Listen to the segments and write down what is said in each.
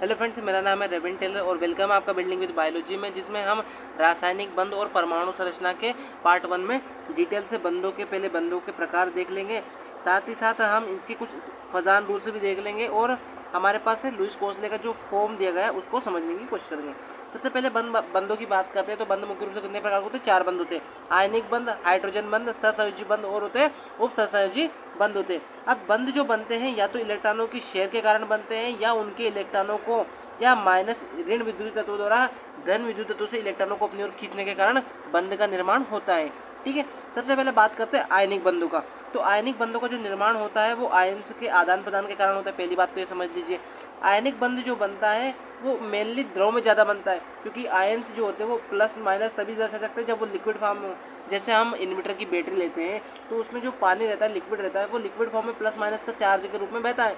Hello friends, मेरा नाम है रविन टेलर और वेलकम है आपका बिल्डिंग विद बायोलॉजी में, जिसमें हम रासायनिक बंध और परमाणु संरचना के पार्ट 1 में डिटेल से बंधों के प्रकार देख लेंगे। साथ ही साथ हम इसके कुछ फजान रूल्स भी देख लेंगे और हमारे पास है लुईस कोसले का जो फॉर्म दिया गया है उसको समझने की कोशिश करेंगे। सबसे पहले बंधों की बात करते हैं तो बंध मुख्य रूप से कितने प्रकार के होते हैं? 4 बंध होते हैं। आयनिक बंध, हाइड्रोजन बंध, सहसंयोजी बंध और होते हैं उप सहसंयोजी बंध होते हैं। अब बंध जो बनते हैं या तो इलेक्ट्रॉनों की शेयर के कारण बनते हैं या उनके इलेक्ट्रॉनों को या माइनस ऋण विद्युत तत्वों द्वारा धन विद्युत तत्वों से इलेक्ट्रॉनों को अपनी ओर खींचने के कारण बंध का निर्माण होता है। ठीक है, सबसे पहले बात करते हैं आयनिक बंधों का। तो आयनिक बंधों का जो निर्माण होता है वो आयन्स के आदान प्रदान के कारण होता है। पहली बात तो ये समझ लीजिए, आयनिक बंध जो बनता है वो मेनली द्रव में ज़्यादा बनता है, क्योंकि आयन्स जो होते हैं वो प्लस माइनस तभी दर्शा सकते हैं जब वो लिक्विड फॉर्म में हो। जैसे हम इन्वर्टर की बैटरी लेते हैं तो उसमें जो पानी रहता है, लिक्विड रहता है, वो लिक्विड फॉर्म में प्लस माइनस का चार्ज के रूप में बहता है।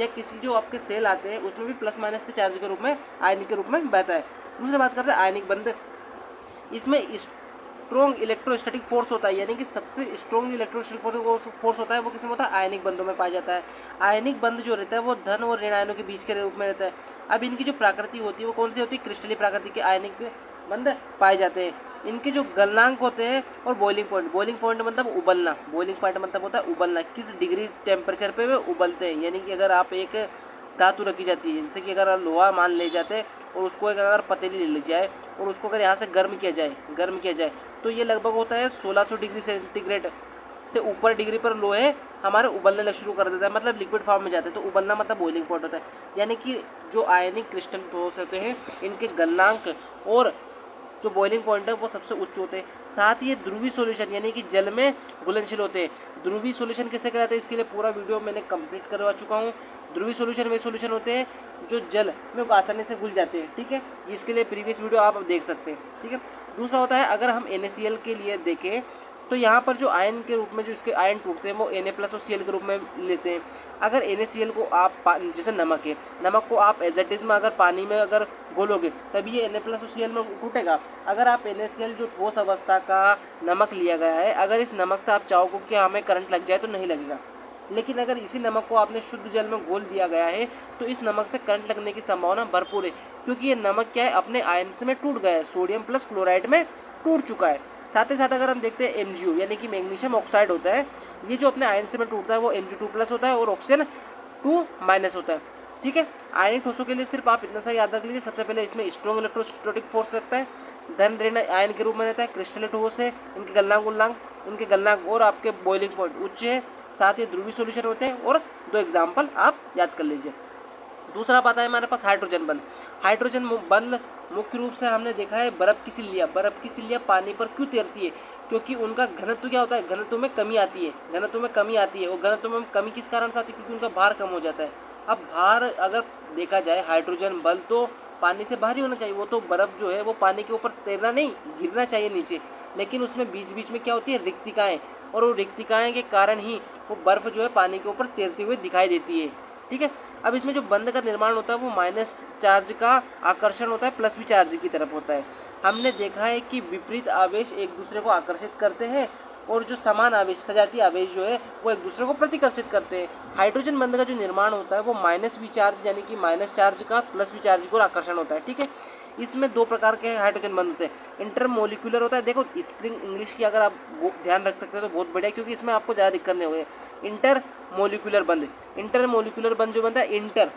या किसी जो आपके सेल आते हैं उसमें भी प्लस माइनस के चार्ज के रूप में आयनिक के रूप में बहता है। दूसरी बात करते हैं आयनिक बंध। इसमें स्ट्रॉन्ग इलेक्ट्रोस्टैटिक फोर्स होता है, यानी कि सबसे स्ट्रॉन्ग इलेक्ट्रोस्टैटिक फोर्स होता है वो किसमें होता है? आयनिक बंधों में पाया जाता है। आयनिक बंध जो रहता है वो धन और ऋण आयनों के बीच के रूप में रहता है। अब इनकी जो प्रकृति होती है वो कौन सी होती है? क्रिस्टलीय प्रकृति के आयनिक बंध पाए जाते हैं। इनके जो गलनांक होते हैं और बॉइलिंग पॉइंट मतलब उबलना, बॉइलिंग पॉइंट मतलब होता है उबलना, किस डिग्री टेम्परेचर पे वे उबलते हैं। यानी कि अगर आप एक धातु रखी जाती है, जैसे कि अगर लोहा मान ले जाते हैं और उसको एक अगर पतीली ले ली जाए और उसको अगर यहाँ से गर्म किया जाए तो ये लगभग होता है 1600 डिग्री सेंटीग्रेड से ऊपर डिग्री पर लोहे हमारे उबलने शुरू कर देता है, मतलब लिक्विड फॉर्म में जाते हैं। तो उबलना मतलब बॉइलिंग पॉइंट होता है। यानी कि जो आयनिक क्रिस्टल ठोस होते हैं इनके गलनांक और जो बॉइलिंग पॉइंट है वो सबसे उच्च होते हैं। साथ ही ये ध्रुवीय सॉल्यूशन यानी कि जल में घुलनशील होते हैं। ध्रुवीय सॉल्यूशन कैसे कराते हैं इसके लिए पूरा वीडियो मैंने कंप्लीट करवा चुका हूँ। ध्रुवीय सॉल्यूशन वे सॉल्यूशन होते हैं जो जल में आसानी से घुल जाते हैं। ठीक है, इसके लिए प्रीवियस वीडियो आप देख सकते हैं। ठीक है, दूसरा होता है अगर हम NaCl के लिए देखें तो यहाँ पर जो आयन के रूप में जो इसके आयन टूटते हैं वो Na प्लस और Cl के रूप में लेते हैं। अगर NaCl को आप जैसे नमक है, नमक को आप एज इट इज में अगर पानी में अगर घोलोगे तभी ये Na प्लस और Cl में टूटेगा। अगर आप NaCl जो ठोस अवस्था का नमक लिया गया है, अगर इस नमक से आप चाहोगे कि हमें करंट लग जाए तो नहीं लगेगा। लेकिन अगर इसी नमक को आपने शुद्ध जल में घोल दिया गया है तो इस नमक से करंट लगने की संभावना भरपूर है, क्योंकि ये नमक क्या है अपने आयन्स में टूट गया है, सोडियम प्लस क्लोराइड में टूट चुका है। साथ ही साथ अगर हम देखते हैं MgO यानी कि मैग्नीशियम ऑक्साइड होता है, ये जो अपने आयन्स में टूटता है वो Mg2 प्लस होता है और ऑक्सीजन 2 माइनस होता है। ठीक है, आयनिक ठोसों के लिए सिर्फ आप इतना सा याद रख लीजिए। सबसे पहले इसमें स्ट्रॉन्ग इलेक्ट्रोस्टैटिक फोर्स रखता है, धन ऋण आयन के रूप में रहता है, क्रिस्टल ठोस है, इनके गलनांक और आपके बॉइलिंग पॉइंट उच्च है। साथ ही ध्रुवीय सॉल्यूशन होते हैं और 2 एग्जाम्पल आप याद कर लीजिए। दूसरा बात है हमारे पास हाइड्रोजन बंध। हाइड्रोजन बंध मुख्य रूप से हमने देखा है बर्फ़ की सिल्लियाँ पानी पर क्यों तैरती है? क्योंकि उनका घनत्व क्या होता है? घनत्व में कमी आती है और घनत्व में कमी किस कारण से आती है? क्योंकि उनका भार कम हो जाता है। अब भार अगर देखा जाए हाइड्रोजन बंध तो पानी से भारी होना चाहिए, वो तो बर्फ़ जो है वो पानी के ऊपर तैरना नहीं, गिरना चाहिए नीचे, लेकिन उसमें बीच बीच में क्या होती है? रिक्तिकाएँ, और वो रिक्तिकाएँ के कारण ही वो बर्फ़ जो है पानी के ऊपर तैरती हुई दिखाई देती है। ठीक है, अब इसमें जो बंध का निर्माण होता है वो माइनस चार्ज का आकर्षण होता है, प्लस भी चार्ज की तरफ होता है। हमने देखा है कि विपरीत आवेश एक दूसरे को आकर्षित करते हैं और जो समान आवेश सजातीय आवेश जो है वो एक दूसरे को प्रतिकर्षित करते हैं। हाइड्रोजन बंध का जो निर्माण होता है वो माइनस भी चार्ज यानी कि माइनस चार्ज का प्लस भी चार्ज को आकर्षण होता है। ठीक है, इसमें 2 प्रकार के हाइड्रोजन बंध होते हैं। इंटरमोलिकुलर होता है, देखो स्प्रिंग इंग्लिश की अगर आप ध्यान रख सकते हो तो बहुत बढ़िया, क्योंकि इसमें आपको ज़्यादा दिक्कत नहीं होगी। इंटरमोलिकुलर बंध जो बनता है इंटर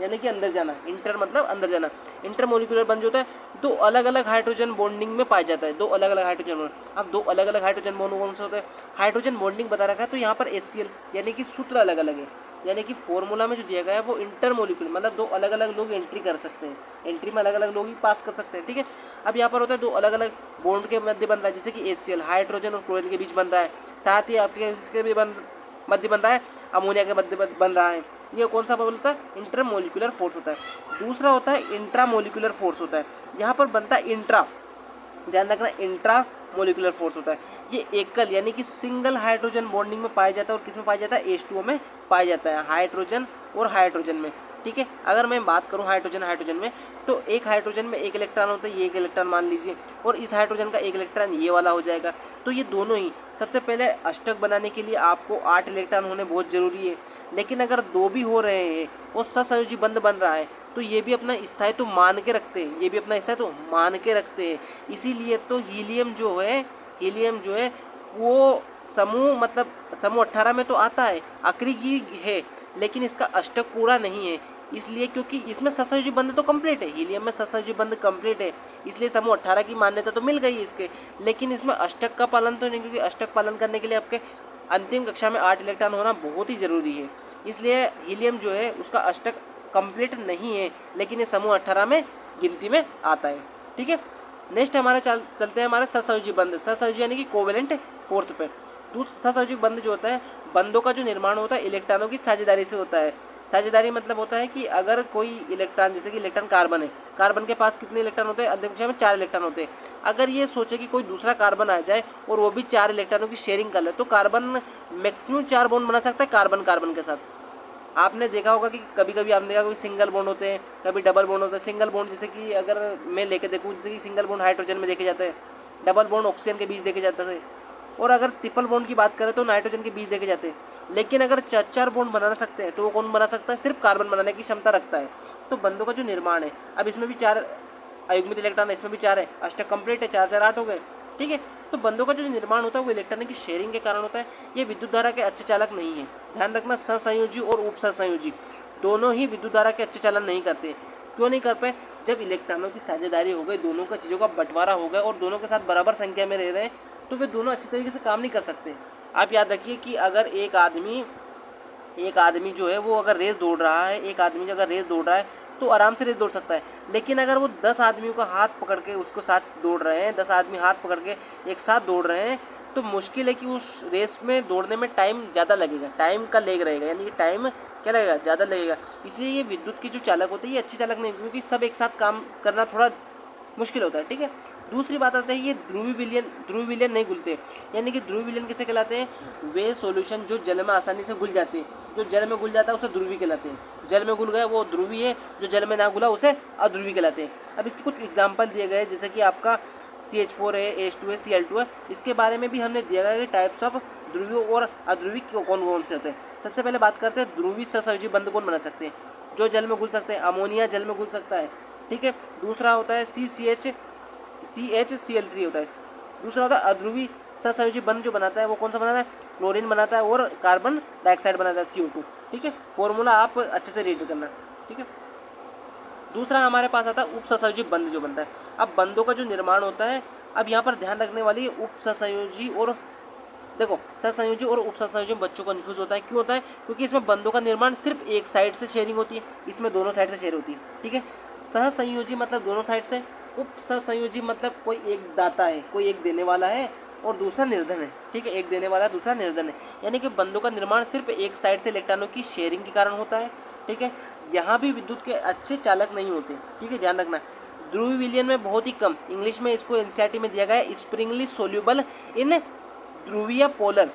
यानी कि अंदर जाना, इंटर मतलब अंदर जाना। इंटरमोलिकुलर बंध जो होता है 2 अलग अलग हाइड्रोजन बॉन्डिंग में पाया जाता है। 2 अलग अलग हाइड्रोजन बॉन्ड, अब 2 अलग अलग हाइड्रोजन बॉन्ड कौन से होते हैं? हाइड्रोजन बॉन्डिंग बता रखा है तो यहाँ पर HCl यानी कि सूत्र अलग अलग है, यानी कि फॉर्मूला में जो दिया गया है वो इंटरमोलिकुलर मतलब 2 अलग अलग लोग एंट्री कर सकते हैं, एंट्री में अलग अलग लोग ही पास कर सकते हैं। ठीक है, अब यहाँ पर होता है 2 अलग अलग बॉन्ड के मध्य बन रहा है, जैसे कि HCl हाइड्रोजन और क्लोरीन के बीच बन रहा है। साथ ही आपके इसके भी मध्य बन रहा है, अमोनिया के मध्य बन रहा है। ये कौन सा बोलता है? इंटरमोलिकुलर फोर्स होता है। दूसरा होता है इंट्रामोलिकुलर फोर्स होता है, यहाँ पर बनता है इंट्रा, ध्यान रखना इंट्रा मोलिकुलर फोर्स होता है। ये एकल यानी कि सिंगल हाइड्रोजन बॉन्डिंग में पाया जाता है और किस में पाया जाता है? H2O में पाया जाता है, हाइड्रोजन और हाइड्रोजन में। ठीक है, अगर मैं बात करूं हाइड्रोजन में तो एक हाइड्रोजन में 1 इलेक्ट्रॉन होता है, ये 1 इलेक्ट्रॉन मान लीजिए, और इस हाइड्रोजन का 1 इलेक्ट्रॉन ये वाला हो जाएगा। तो ये दोनों ही सबसे पहले अष्टक बनाने के लिए आपको 8 इलेक्ट्रॉन होने बहुत ज़रूरी है, लेकिन अगर 2 भी हो रहे हैं और सहसंयोजी बंध बन रहा है तो ये भी अपना स्थायित्व मान के रखते हैं, ये भी अपना स्थायित्व मान के रखते हैं। इसीलिए तो हीलियम जो है वो समूह मतलब समूह 18 में तो आता है, आखिरी ही है, लेकिन इसका अष्टक पूरा नहीं है। इसलिए क्योंकि इसमें ससंयोजी बंध तो कंप्लीट है, हीलियम में ससंयोजी बंध कंप्लीट है, इसलिए समूह 18 की मान्यता तो मिल गई इसके, लेकिन इसमें अष्टक का पालन तो नहीं, क्योंकि अष्टक पालन करने के लिए आपके अंतिम कक्षा में 8 इलेक्ट्रॉन होना बहुत ही ज़रूरी है। इसलिए हीलियम जो है उसका अष्टक कंप्लीट नहीं है, लेकिन ये समूह 18 में गिनती में आता है। ठीक है, नेक्स्ट हमारे चलते हैं हमारे ससंयोजी बंध। ससंयोजी यानी कि कोवेलेंट फोर्स पे। ससंयोजी बंध जो होता है, बंधों का जो निर्माण होता है इलेक्ट्रॉनों की साझेदारी से होता है। साझेदारी मतलब होता है कि अगर कोई इलेक्ट्रॉन, जैसे कि इलेक्ट्रॉन कार्बन है, कार्बन के पास कितने इलेक्ट्रॉन होते हैं, अंतिम कक्षा में 4 इलेक्ट्रॉन होते हैं। अगर ये सोचे कि कोई दूसरा कार्बन आ जाए और वो भी 4 इलेक्ट्रॉनों की शेयरिंग कर ले, तो कार्बन मैक्सिमम 4 बॉन्ड बना सकता है कार्बन कार्बन के साथ। आपने देखा होगा कि कभी कभी आपने देखा कि सिंगल बॉन्ड होते हैं, कभी डबल बॉन्ड होते हैं। सिंगल बॉन्ड जैसे कि अगर मैं लेके देखूँ, जैसे कि सिंगल बॉन्ड हाइड्रोजन में देखे जाते हैं, डबल बॉन्ड ऑक्सीजन के बीच देखे जाते हैं, और अगर ट्रिपल बॉन्ड की बात करें तो नाइट्रोजन के बीच देखे जाते हैं। लेकिन अगर 4 बॉन्ड बनाना सकते हैं तो वो कौन बना सकता है, सिर्फ कार्बन बनाने की क्षमता रखता है। तो बंधों का जो निर्माण है, अब इसमें भी 4 अयुग्मित इलेक्ट्रॉन है, इसमें भी 4 है, अष्टक कंप्लीट है, 4 4 8 हो गए। ठीक है, तो बंधों का जो निर्माण होता है वो इलेक्ट्रॉन की शेयरिंग के कारण होता है। ये विद्युत धारा के अच्छे चालक नहीं है। ध्यान रखना, सहसंयोजी और उपसहसंयोजी दोनों ही विद्युत धारा के अच्छे चालन नहीं करते। क्यों नहीं कर पाए? जब इलेक्ट्रॉनों की साझेदारी हो गई, दोनों का चीज़ों का बंटवारा हो गया और दोनों के साथ बराबर संख्या में रह रहे हैं, तो वे दोनों अच्छे तरीके से काम नहीं कर सकते। आप याद रखिए कि अगर एक आदमी जो है वो अगर रेस दौड़ रहा है, एक आदमी अगर रेस दौड़ रहा है तो आराम से रेस दौड़ सकता है। लेकिन अगर वो 10 आदमियों का हाथ पकड़ के उसको साथ दौड़ रहे हैं, 10 आदमी हाथ पकड़ के एक साथ दौड़ रहे हैं, तो मुश्किल है कि उस रेस में दौड़ने में टाइम ज़्यादा लगेगा, टाइम का लेग रहेगा, यानी कि टाइम क्या लगेगा, ज़्यादा लगेगा। इसलिए ये विद्युत के जो चालक होते हैं ये अच्छे चालक नहीं, क्योंकि सब एक साथ काम करना थोड़ा मुश्किल होता है। ठीक है, दूसरी बात आती है ये ध्रुवी विलयन नहीं घुलते। यानी कि ध्रुवी विलयन किसे कहलाते हैं? वे सॉल्यूशन जो जल में आसानी से घुल जाते हैं। जो जल में घुल जाता है उसे ध्रुवी कहलाते हैं। जल में घुल गया वो ध्रुवी है, जो जल में ना घुला उसे अध्रुवी कहलाते हैं। अब इसके कुछ एग्जाम्पल दिए गए, जैसे कि आपका CH4 है, H2 है, Cl2 है। इसके बारे में भी हमने दिया गया कि टाइप्स ऑफ ध्रुवी और अध्रुवी कौन कौन से होते हैं। सबसे पहले बात करते हैं ध्रुवी सहसंयोजी बंध कौन बना सकते हैं, जो जल में घुल सकते हैं। अमोनिया जल में घुल सकता है। ठीक है, दूसरा होता है CHCl3 होता है। दूसरा होता है अध्रुवी सहसंयोजी बंध जो बनाता है वो कौन सा बनाता है? क्लोरीन बनाता है और कार्बन डाइऑक्साइड बनाता है, CO2। ठीक है, फॉर्मूला आप अच्छे से रीड करना। ठीक है, दूसरा हमारे पास आता है उपसहसंयोजी बंध जो बनता है। अब बंधों का जो निर्माण होता है, अब यहाँ पर ध्यान रखने वाली है उपसहसंयोजी और देखो, सहसंयोजी और उपसहसंयोजी में बच्चों को कन्फ्यूज होता है। क्यों होता है? क्योंकि इसमें बंधों का निर्माण सिर्फ एक साइड से शेयरिंग होती है, इसमें दोनों साइड से शेयर होती है। ठीक है, सहसंयोजी मतलब दोनों साइड से, उपसहसंयोजी मतलब कोई एक दाता है, कोई एक देने वाला है और दूसरा निर्धन है। ठीक है, एक देने वाला दूसरा निर्धन है, यानी कि बंधों का निर्माण सिर्फ एक साइड से इलेक्ट्रॉनों की शेयरिंग के कारण होता है। ठीक है, यहाँ भी विद्युत के अच्छे चालक नहीं होते। ठीक है, ध्यान रखना, ध्रुवी विलयन में बहुत ही कम, इंग्लिश में इसको NCERT में दिया गया है स्प्रिंगली सोल्यूबल इन ध्रुवीय पोलर।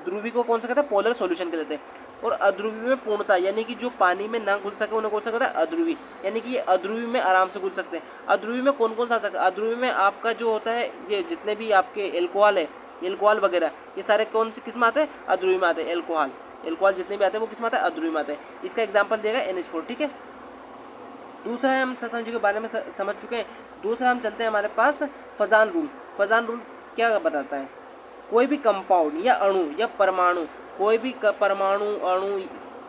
ध्रुवी को कौन सा कहता है? पोलर सॉल्यूशन कहते हैं। और अध्रुवी में पूर्णता, यानी कि जो पानी में ना घुल सके उन्हें कौन सा कहता है? अध्रुवी, यानी कि ये अध्रुवी में आराम से घुल सकते हैं। अध्रुवी में कौन कौन सा आ सकता है? अध्रुवी में आपका जो होता है, ये जितने भी आपके एल्कोहल है, एल्कोहल वगैरह, ये सारे कौन सी किस्म आते हैं? अध्रुवी में आते हैं। एल्कोहल जितने भी आते हैं वो किस्म आता है? अध्रुवी में आते हैं। इसका एग्जाम्पल देगा NH4। ठीक है, दूसरा है, हम सहसंयोजी के बारे में समझ चुके हैं। दूसरा हम चलते हैं हमारे पास फजान रूल। फजान रूल क्या बताता है? कोई भी कंपाउंड या अणु या परमाणु, कोई भी परमाणु अणु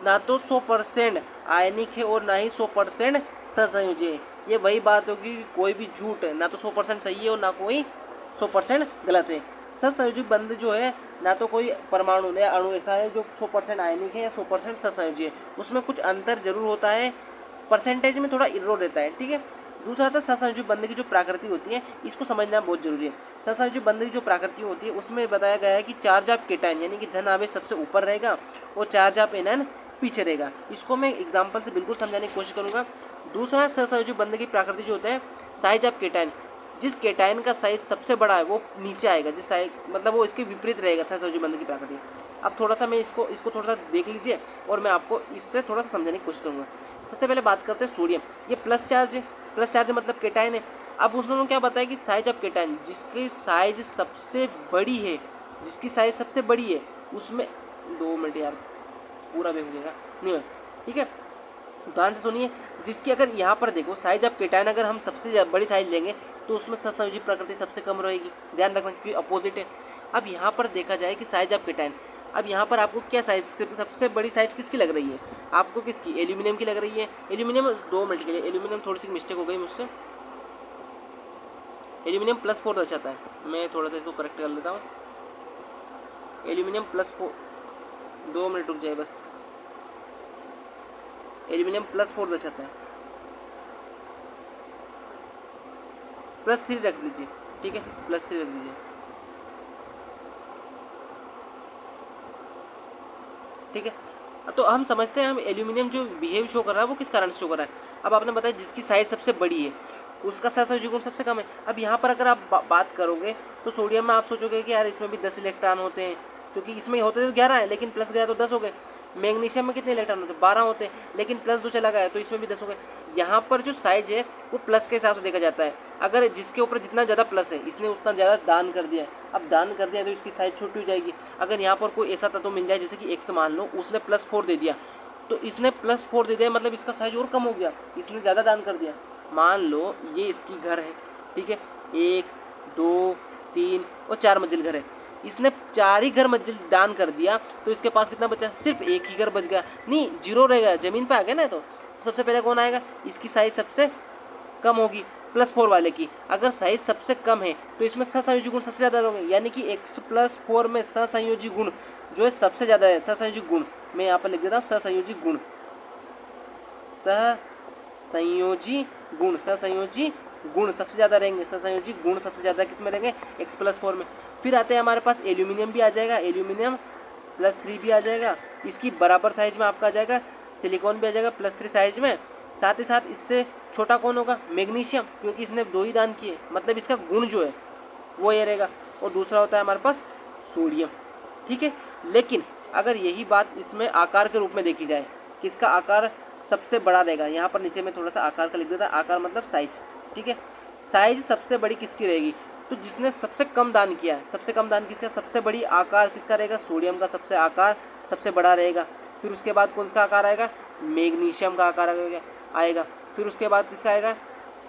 ना तो 100% आयनिक है और ना ही 100% सहसंयोजी है। ये वही बात होगी, कोई भी झूठ है, ना तो 100% सही है और ना कोई 100% गलत है। सहसंयोजी बंध जो है, ना तो कोई परमाणु या अणु ऐसा है जो 100% आयनिक है या 100% सहसंयोजी है, उसमें कुछ अंतर जरूर होता है, परसेंटेज में थोड़ा इरो रहता है। ठीक है, दूसरा था सहसंयोजी बंध की जो प्रकृति होती है, इसको समझना बहुत जरूरी है। सहसंयोजी बंध की जो प्रकृति होती है उसमें बताया गया है कि चार्ज ऑफ केटायन यानी कि धन आवेश सबसे ऊपर रहेगा और चार्ज ऑफ एनायन पीछे रहेगा। इसको मैं एग्जांपल से बिल्कुल समझाने की कोशिश करूंगा। दूसरा सहसंयोजी बंध की प्रकृति जो होता है, साइज ऑफ केटायन, जिस केटायन का साइज सबसे बड़ा है वो नीचे आएगा, जिस साइज मतलब वो इसके विपरीत रहेगा सहसंयोजी बंध की प्रकृति। अब थोड़ा सा मैं इसको थोड़ा सा देख लीजिए और मैं आपको इससे थोड़ा सा समझाने की कोशिश करूँगा। सबसे पहले बात करते हैं सोडियम। ये प्लस चार्ज है, प्लस चार्ज मतलब केटायन है। अब उन्होंने क्या बताया कि साइज ऑफ केटायन, जिसकी साइज सबसे बड़ी है, जिसकी साइज सबसे बड़ी है उसमें 2 मिनट यार पूरा भी हो जाएगा नहीं है। ठीक है, ध्यान से सुनिए, जिसकी अगर यहाँ पर देखो साइज ऑफ केटायन अगर हम सबसे बड़ी साइज लेंगे तो उसमें सहसंयोजी प्रकृति सबसे कम रहेगी, ध्यान रखना क्योंकि अपोजिट है। अब यहाँ पर देखा जाए कि साइज ऑफ केटायन, अब यहाँ पर आपको क्या साइज सबसे बड़ी साइज किसकी लग रही है, आपको किसकी, एल्यूमिनियम की लग रही है। एल्यूमिनियम 2 मिनट के लिए, एल्यूमिनियम थोड़ी सी मिस्टेक हो गई मुझसे, एल्यूमिनियम +4 दर्शाता है, मैं थोड़ा सा इसको करेक्ट कर लेता हूँ। एल्यूमिनियम +4, 2 मिनट रुक जाए बस, एल्यूमिनियम +4 दर्शाता है, +3 रख लीजिए, ठीक है, +3 रख दीजिए, ठीक है। तो हम समझते हैं हम एल्यूमिनियम जो बिहेव शो कर रहा है वो किस कारण से शो कर रहा है। अब आपने बताया जिसकी साइज सबसे बड़ी है उसका सहसंयोजी गुण सबसे कम है। अब यहाँ पर अगर आप बात करोगे तो सोडियम में आप सोचोगे कि यार इसमें भी 10 इलेक्ट्रॉन होते हैं, क्योंकि इसमें होते तो 11 है लेकिन प्लस गया तो 10 हो गए। मैग्नीशियम में कितने इलेक्ट्रॉन होते हैं, 12 होते हैं, लेकिन +2 चला गया तो इसमें भी 10 हो गए। यहाँ पर जो साइज है वो प्लस के हिसाब से देखा जाता है, अगर जिसके ऊपर जितना ज़्यादा प्लस है इसने उतना ज़्यादा दान कर दिया है। अब दान कर दिया तो इसकी साइज छोटी हो जाएगी। अगर यहाँ पर कोई ऐसा तत्व मिल जाए जैसे कि x मान लो, उसने +4 दे दिया तो इसने +4 दे दिया, मतलब इसका साइज और कम हो गया, इसने ज़्यादा दान कर दिया। मान लो ये इसकी घर है, ठीक है, 1 2 3 और 4 मंजिल घर है, इसने 4 ही घर मंजिल दान कर दिया तो इसके पास कितना बचा, सिर्फ एक ही घर बच गया, नहीं 0 रहेगा, ज़मीन पे आ गया ना। तो सबसे पहले कौन आएगा, इसकी साइज सबसे कम होगी +4 वाले की। अगर साइज सबसे कम है तो इसमें सहसंयोजी गुण सबसे ज़्यादा होंगे, यानी कि x+4 में सहसंयोजी गुण जो है सबसे ज़्यादा है। सहसंयोजी गुण मैं यहाँ पर लिख देता हूँ, सहसंयोजी गुण, सहसंयोजी गुण, सहसंयोजी गुण सबसे ज़्यादा रहेंगे, सहसंयोजी गुण सबसे ज़्यादा किस में रहेंगे, x+4 में। फिर आते हैं हमारे पास एल्यूमिनियम भी आ जाएगा, एल्यूमिनियम +3 भी आ जाएगा, इसकी बराबर साइज में आपका आ जाएगा। सिलिकॉन भी आ जाएगा +3 साइज में। साथ ही साथ इससे छोटा कौन होगा, मैग्नीशियम, क्योंकि इसने 2 ही दान किए, मतलब इसका गुण जो है वो ये रहेगा। और दूसरा होता है हमारे पास सोडियम, ठीक है। लेकिन अगर यही बात इसमें आकार के रूप में देखी जाए, किसका आकार सबसे बड़ा रहेगा, यहाँ पर नीचे में थोड़ा सा आकार का लिख देता है, आकार मतलब साइज, ठीक है। साइज सबसे बड़ी किसकी रहेगी, तो जिसने सबसे कम दान किया है, सबसे कम दान किसका, सबसे बड़ी आकार किसका रहेगा, सोडियम का सबसे आकार सबसे बड़ा रहेगा। फिर उसके बाद कौन सा आकार आएगा, मैग्नीशियम का आकार आएगा। फिर उसके बाद किसका आएगा,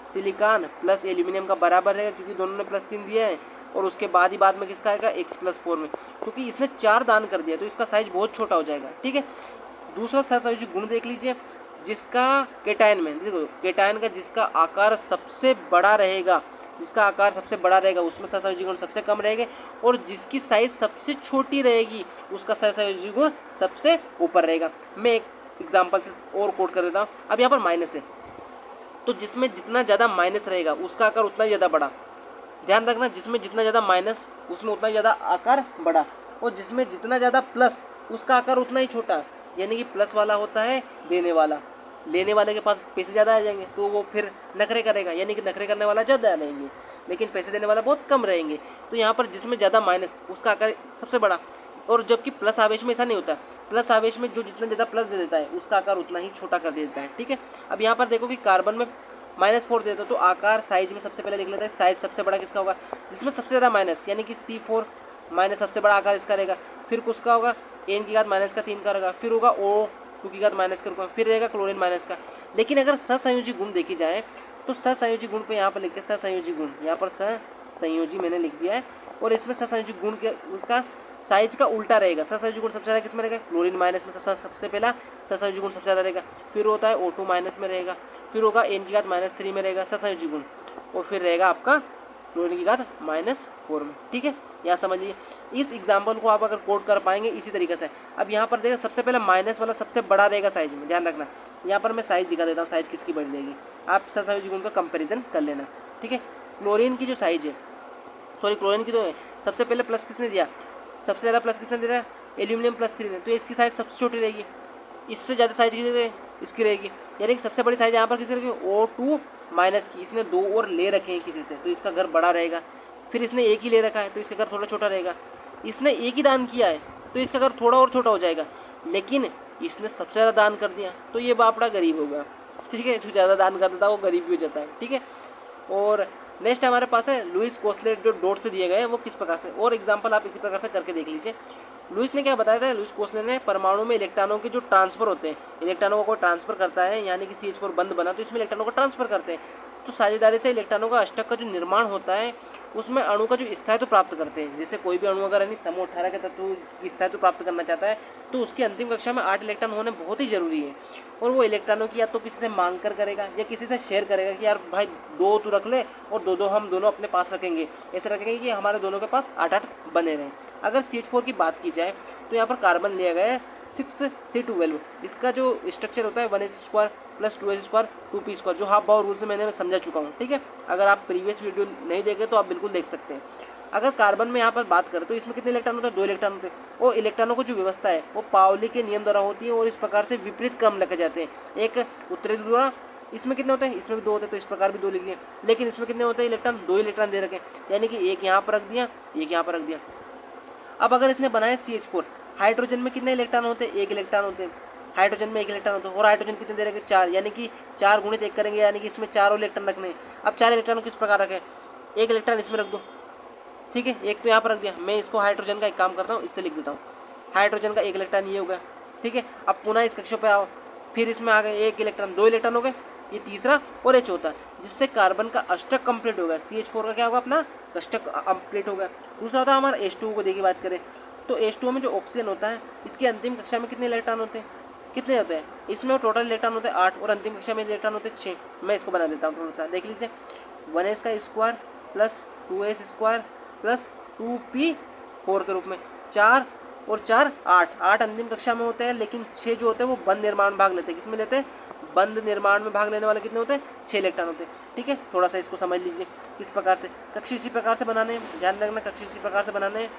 सिलिकॉन प्लस एल्यूमिनियम का बराबर रहेगा, क्योंकि दोनों ने +3 दिया है। और उसके बाद ही बाद में किसका आएगा, x+4 में, क्योंकि इसने 4 दान कर दिया तो इसका साइज बहुत छोटा हो जाएगा, ठीक है। दूसरा सहसंयोजी गुण देख लीजिए, जिसका केटायन में देखो, केटायन का जिसका आकार सबसे बड़ा रहेगा, जिसका आकार सबसे बड़ा रहेगा उसमें सहसंयोजी गुण सबसे कम रहेंगे, और जिसकी साइज सबसे छोटी रहेगी उसका सहसंयोजी गुण सबसे ऊपर रहेगा। मैं एक एग्जाम्पल से और कोट कर देता हूँ। अब यहाँ पर माइनस है, तो जिसमें जितना ज़्यादा माइनस रहेगा उसका आकार उतना ही ज़्यादा बड़ा, ध्यान रखना, जिसमें जितना ज़्यादा माइनस उसमें उतना ज़्यादा आकार बड़ा, और जिसमें जितना ज़्यादा प्लस उसका आकार उतना ही छोटा। यानी कि प्लस वाला होता है देने वाला, लेने वाले के पास पैसे ज़्यादा आ जाएंगे तो वो फिर नखरे करेगा, यानी कि नखरे करने वाला ज़्यादा रहेंगे लेकिन पैसे देने वाला बहुत कम रहेंगे। तो यहाँ पर जिसमें ज़्यादा माइनस उसका आकार सबसे बड़ा, और जबकि प्लस आवेश में ऐसा नहीं होता, प्लस आवेश में जो जितना ज़्यादा प्लस दे देता है उसका आकार उतना ही छोटा कर देता है, ठीक है। अब यहाँ पर देखो कि कार्बन में -4 देता है तो आकार साइज में सबसे पहले लिख लेते हैं, साइज सबसे बड़ा किसका होगा, जिसमें सबसे ज़्यादा माइनस, यानी कि C4 माइनस सबसे बड़ा आकार इसका रहेगा। फिर किसका होगा, n की घात -3 का रहेगा। फिर होगा O2 की घात माइनस के रूप में, फिर रहेगा क्लोरीन माइनस का। लेकिन अगर सहसंयोजी गुण देखी जाए तो सहसंयोजी गुण पे यहाँ पर लिखते हैं सहसंयोजी गुण, यहाँ पर सहसंयोजी मैंने लिख दिया है, और इसमें सहसंयोजी गुण के उसका साइज का उल्टा रहेगा। सहसंयोजी गुण सबसे ज़्यादा किस में रहेगा, क्लोरीन माइनस में सबसे पहला सहसंयोजी गुण सबसे ज़्यादा रहेगा। फिर होता है O2 माइनस में रहेगा, फिर होगा n की घात -3 में रहेगा सहसंयोजी गुण, और फिर रहेगा आपका क्लोरीन की घात -4 में, ठीक है। यहाँ समझिए, इस एग्जाम्पल को आप अगर कोड कर पाएंगे इसी तरीके से। अब यहाँ पर देखा सबसे पहले माइनस वाला सबसे बड़ा रहेगा साइज में, ध्यान रखना। यहाँ पर मैं साइज दिखा देता हूँ, साइज किसकी बड़ी रहेगी, आप सहसंयोजी गुण का कंपैरिजन कर लेना, ठीक है। क्लोरीन की जो साइज है, सॉरी क्लोरीन की तो है, सबसे पहले प्लस किसने दिया, सबसे ज़्यादा प्लस किसने दे रहा है, एल्यूमिनियम +3 ने, तो इसकी साइज सबसे छोटी रहेगी। इससे ज़्यादा साइज इसकी रहेगी, यानी कि सबसे बड़ी साइज यहाँ पर किसकी रहेगी, O2 माइनस की। इसने 2 और ले रखे हैं किसी से तो इसका घर बड़ा रहेगा। फिर इसने एक ही ले रखा है तो इसका घर थोड़ा छोटा रहेगा। इसने एक ही दान किया है तो इसका घर थोड़ा और छोटा हो जाएगा, लेकिन इसने सबसे ज़्यादा दान कर दिया तो ये बापड़ा गरीब होगा, ठीक है। जो ज़्यादा दान कर देता है वो गरीब भी हो जाता है, ठीक है। और नेक्स्ट हमारे पास है लुईस कोसलेट, जो डॉट से दिए गए हैं वो किस प्रकार से, और एग्जांपल आप इसी प्रकार से करके देख लीजिए। लुईस ने क्या बताया था, लुईस कोसलेट ने परमाणु में इलेक्ट्रॉनों के जो ट्रांसफर होते हैं, इलेक्ट्रॉनों को कोई ट्रांसफर करता है, यानी कि CH4 बंद बना तो इसमें इलेक्ट्रॉनों को ट्रांसफर करते हैं, तो साझेदारी से इलेक्ट्रॉनों का अष्टक का जो निर्माण होता है उसमें अणु का जो स्थायित्व प्राप्त करते हैं। जैसे कोई भी अणु अगर यानी समूह 18 के तत्व की स्थायित्व प्राप्त करना चाहता है तो उसकी अंतिम कक्षा में 8 इलेक्ट्रॉन होने बहुत ही जरूरी है, और वो इलेक्ट्रॉनों की या तो किसी से मांग कर करेगा या किसी से शेयर करेगा कि यार भाई 2 तू रख ले और 2 हम दोनों अपने पास रखेंगे, ऐसे रखेंगे कि हमारे दोनों के पास 8 बने रहें। अगर CH4 की बात की जाए तो यहाँ पर कार्बन लिया गया है 6C12, इसका जो स्ट्रक्चर होता है 1s² + 2s² 2p², जो हाफ बाउल रूल से मैंने समझा चुका हूँ, ठीक है। अगर आप प्रीवियस वीडियो नहीं देखे तो आप बिल्कुल देख सकते हैं। अगर कार्बन में यहाँ पर बात करें तो इसमें कितने इलेक्ट्रॉन होते हैं, 2 इलेक्ट्रॉन होते हैं, और इलेक्ट्रॉनों को जो व्यवस्था है वो पाउली के नियम द्वारा होती है और इस प्रकार से विपरीत क्रम रखे जाते हैं। एक उत्तरी ध्रुव, इसमें कितने होते हैं, इसमें भी 2 होते हैं, तो इस प्रकार भी 2 लिखिए, लेकिन इसमें कितने होते हैं इलेक्ट्रॉन, 2 इलेक्ट्रॉन दे रखे, यानी कि एक यहाँ पर रख दिया, एक यहाँ पर रख दिया। अब अगर इसने बनाया CH4, हाइड्रोजन में कितने इलेक्ट्रॉन होते हैं, 1 इलेक्ट्रॉन होते हैं, हाइड्रोजन में 1 इलेक्ट्रॉन होता है, और हाइड्रोजन कितने दे रखे, 4, यानी कि 4 गुणित 1 करेंगे, यानी कि इसमें 4 इलेक्ट्रॉन रखने हैं। अब 4 इलेक्ट्रॉन किस प्रकार रखें, 1 इलेक्ट्रॉन इसमें रख दो, ठीक है, एक तो यहाँ पर रख दिया। मैं इसको हाइड्रोजन का एक काम करता हूँ, इससे लिख देता हूँ, हाइड्रोजन का 1 इलेक्ट्रॉन ये हो गया, ठीक है। अब पुनः इस कक्षों पे आओ, फिर इसमें आ गए 1 इलेक्ट्रॉन, 2 इलेक्ट्रॉन हो गए, ये तीसरा और ये चौथा, जिससे कार्बन का अष्टक कंप्लीट होगा। CH4 का क्या होगा, अपना अष्टक कंप्लीट होगा। दूसरा होता है हमारा H2O को देखिए बात करें तो H2O में जो ऑक्सीजन होता है इसकी अंतिम कक्षा में कितने इलेक्ट्रॉन होते हैं, कितने होते हैं, इसमें टोटल इलेक्ट्रॉन होते हैं 8 और अंतिम कक्षा में इलेक्ट्रॉन होते हैं 6। मैं इसको बना देता हूँ थोड़ा सा, देख लीजिए, 1s² + 2s² + 2p4 के रूप में, 4 और 4 8 अंतिम कक्षा में होते हैं, लेकिन 6 जो होते हैं वो बंद निर्माण भाग लेते हैं। किसमें लेते हैं, बंद निर्माण में भाग लेने वाले कितने होते हैं, 6 इलेक्ट्रॉन होते हैं, ठीक है। थोड़ा सा इसको समझ लीजिए किस प्रकार से, कक्षीय इसी प्रकार से बनाने हैं, ध्यान रखना कक्षीय इसी प्रकार से बनाने हैं।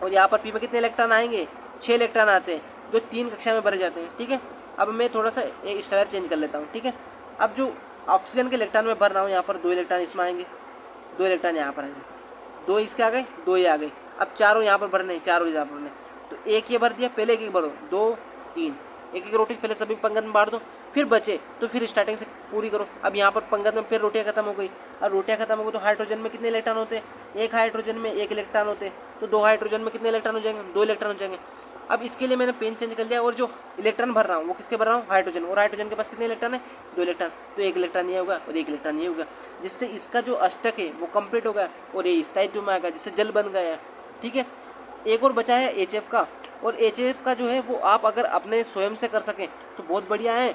और यहाँ पर पी में कितने इलेक्ट्रॉन आएंगे, 6 इलेक्ट्रॉन आते हैं, जो 3 कक्षा में भरे जाते हैं, ठीक है। अब मैं थोड़ा सा एक स्टाइल चेंज कर लेता हूँ, ठीक है। अब जो ऑक्सीजन के इलेक्ट्रॉन में भर रहा हूँ, यहाँ पर 2 इलेक्ट्रॉन इसमें आएंगे, 2 इलेक्ट्रॉन यहाँ पर आएंगे, 2 इसके आ गए, 2 ये आ गए। अब चारों यहाँ पर भरने, चारों यहाँ पर भरने, तो एक ये भर दिया, पहले एक भरो, 2 3, एक रोटी पहले सभी पंगत में बांट दो, फिर बचे तो फिर स्टार्टिंग से पूरी करो। अब यहाँ पर पंगत में फिर रोटियाँ खत्म हो गई, अब रोटियाँ खत्म हो गई तो हाइड्रोजन में कितने इलेक्ट्रॉन होते हैं, एक हाइड्रोजन में 1 इलेक्ट्रॉन होते हैं, तो 2 हाइड्रोजन में कितने इलेक्ट्रॉन हो जाएंगे, 2 इलेक्ट्रॉन हो जाएंगे। अब इसके लिए मैंने पेन चेंज कर लिया, और जो इलेक्ट्रॉन भर रहा हूँ वो किसके भर रहा हूँ, हाइड्रोजन, और हाइड्रोजन के पास कितने इलेक्ट्रॉन है, 2 इलेक्ट्रॉन, तो 1 इलेक्ट्रॉन ये होगा और 1 इलेक्ट्रॉन ये होगा, जिससे इसका जो अष्टक है वो कंप्लीट होगा और ये स्थायित्व में आएगा, जिससे जल बन गया है, ठीक है। एक और बचा है HF का, और HF का जो है वो आप अगर अपने स्वयं से कर सकें तो बहुत बढ़िया है।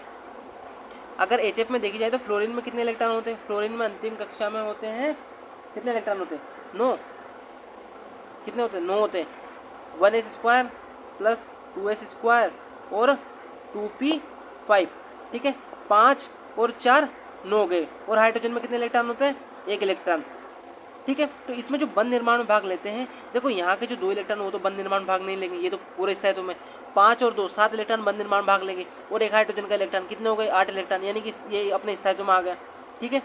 अगर HF में देखी जाए तो फ्लोरीन में कितने इलेक्ट्रॉन होते हैं, फ्लोरीन में अंतिम कक्षा में होते हैं कितने इलेक्ट्रॉन होते हैं, 9, कितने होते हैं, 9 होते हैं, 1s² + 2s² और 2p5, ठीक है, 5 और 4 9 गए, और हाइड्रोजन में कितने इलेक्ट्रॉन होते हैं, 1 इलेक्ट्रॉन, ठीक है। तो इसमें जो बंद निर्माण में भाग लेते हैं, देखो यहाँ के जो 2 इलेक्ट्रॉन वो तो बंद निर्माण में भाग नहीं लेंगे, ये तो पूरे स्थायित्व में, 5 और 2 7 इलेक्ट्रॉन बंद निर्माण में भाग लेंगे, और एक हाइड्रोजन का इलेक्ट्रॉन कितने हो गए, 8 इलेक्ट्रॉन, यानी कि ये अपने स्थायित्व में आ गया, ठीक है।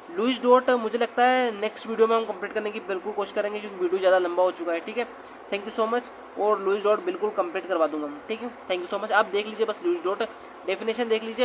लुईस डॉट मुझे लगता है नेक्स्ट वीडियो में हम कंप्लीट करने की बिल्कुल कोशिश करेंगे, क्योंकि वीडियो ज़्यादा लंबा हो चुका है, ठीक है। थैंक यू सो मच, और लुईस डॉट बिल्कुल कंप्लीट करवा दूंगा मैं, ठीक है। थैंक यू सो मच, आप देख लीजिए बस लुईस डॉट डेफिनेशन देख लीजिए।